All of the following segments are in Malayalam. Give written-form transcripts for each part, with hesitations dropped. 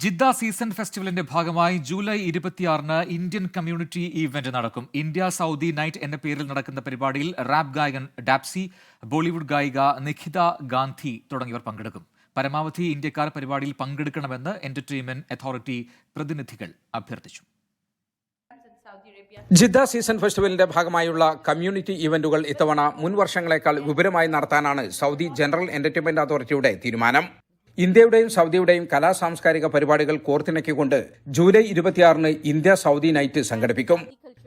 ജിദ്ദ സീസൺ ഫെസ്റ്റിവലിന്റെ ഭാഗമായി ജൂലൈ 26-ന് ഇന്ത്യൻ കമ്മ്യൂണിറ്റി ഈവന്റ് നടക്കും. ഇന്ത്യ സൗദി നൈറ്റ് എന്ന പേരിൽ നടക്കുന്ന പരിപാടിയിൽ റാപ്പ് ഗായകൻ ഡാപ്സി, ബോളിവുഡ് ഗായിക നിഖിത ഗാന്ധി തുടങ്ങിയവർ പങ്കെടുക്കും. പരമാവധി ഇന്ത്യക്കാർ പരിപാടിയിൽ പങ്കെടുക്കണമെന്ന് എന്റർടൈൻമെന്റ് അതോറിറ്റി പ്രതിനിധികൾ അഭ്യർത്ഥിച്ചു. ജിദ്ദ സീസൺ ഫെസ്റ്റിവലിന്റെ ഭാഗമായുള്ള കമ്മ്യൂണിറ്റി ഇവന്റുകൾ ഇത്തവണ മുൻ വർഷങ്ങളെക്കാൾ വിപുലമായി നടത്താനാണ് സൗദി ജനറൽ എന്റർടൈൻമെന്റ് അതോറിറ്റിയുടെ തീരുമാനം. ഇന്ത്യയുടെയും സൗദിയുടെയും കലാ സാംസ്കാരിക പരിപാടികൾ കോർത്തിണക്കിക്കൊണ്ട് ജൂലൈ 26-ന് ഇന്ത്യ സൗദി നൈറ്റ് സംഘടിപ്പിക്കും.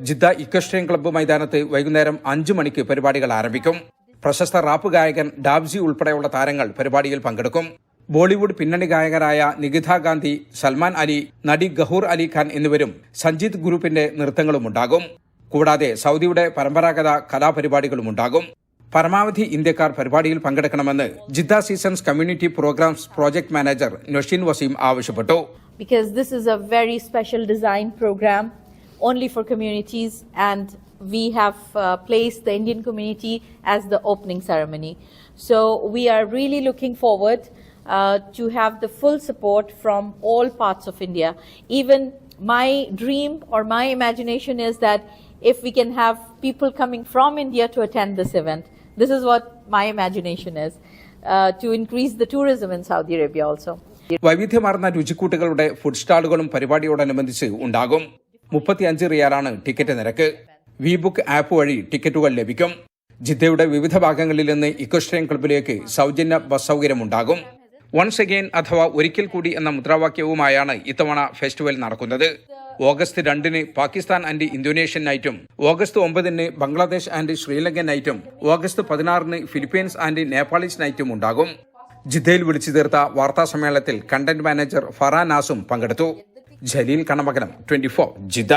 ജിദ്ദ ഇക്വസ്ട്രിയൻ ക്ലബ്ബ് മൈതാനത്ത് വൈകുന്നേരം 5 മണിക്ക് പരിപാടികൾ ആരംഭിക്കും. പ്രശസ്ത റാപ്പ് ഗായകൻ ഡാബ്സി ഉൾപ്പെടെയുള്ള താരങ്ങൾ പരിപാടിയിൽ പങ്കെടുക്കും. ബോളിവുഡ് പിന്നണി ഗായകരായ നിഖിത ഗാന്ധി, സൽമാൻ അലി, നടി ഗഹൂർ അലി ഖാൻ എന്നിവരും സഞ്ജീത് ഗ്രൂപ്പിന്റെ നൃത്തങ്ങളും ഉണ്ടാകും. കൂടാതെ സൗദിയുടെ പരമ്പരാഗത കലാപരിപാടികളും ഉണ്ടാകും. പരമാവധി ഇന്ത്യക്കാർ പരിപാടിയിൽ പങ്കെടുക്കണമെന്ന് Jeddah seasons community programs project manager Nosheen Waseem ആവശ്യപ്പെട്ടു. Because this is a very special design program only for communities, and we have placed the Indian community as the opening ceremony. So we are really looking forward to have the full support from all parts of India. Even my dream or my imagination is that if we can have people coming from India to attend this event. This is what my imagination is, to increase the tourism in Saudi Arabia also. വൈവിധ്യമാർന്ന രുചിക്കൂട്ടുകളുടെ ഫുഡ് സ്റ്റാളുകളും പരിപാടിയോടനുബന്ധിച്ച് ഉണ്ടാകും. 35 റിയാലാണ് ടിക്കറ്റ് നിരക്ക്. വി ബുക്ക് ആപ്പ് വഴി ടിക്കറ്റുകൾ ലഭിക്കും. ജിദ്ദയുടെ വിവിധ ഭാഗങ്ങളിൽ നിന്ന് ഇക്വസ്ട്രിയൻ ക്ലബ്ബിലേക്ക് സൗജന്യ ബസ് സൗകര്യമുണ്ടാകും. വൺസ് അഗെയിൻ അഥവാ ഒരിക്കൽ കൂടി എന്ന മുദ്രാവാക്യവുമായാണ് ഇത്തവണ ഫെസ്റ്റിവൽ നടക്കുന്നത്. ഓഗസ്റ്റ് 2-ന് പാകിസ്ഥാൻ ആൻഡ് ഇന്തോനേഷ്യൻ നൈറ്റും, ഓഗസ്റ്റ് 9-ന് ബംഗ്ലാദേശ് ആൻഡ് ശ്രീലങ്കൻ നൈറ്റും, ഓഗസ്റ്റ് 16-ന് ഫിലിപ്പീൻസ് ആൻഡ് നേപ്പാളീസ് നൈറ്റും ഉണ്ടാകും. ജിദ്ദയിൽ വിളിച്ചു തീർത്ത വാർത്താ സമ്മേളനത്തിൽ കണ്ടന്റ് മാനേജർ ഫറാ നാസും പങ്കെടുത്തു. ജലീൽ കണമകലം, 24 ജിദ്ദ.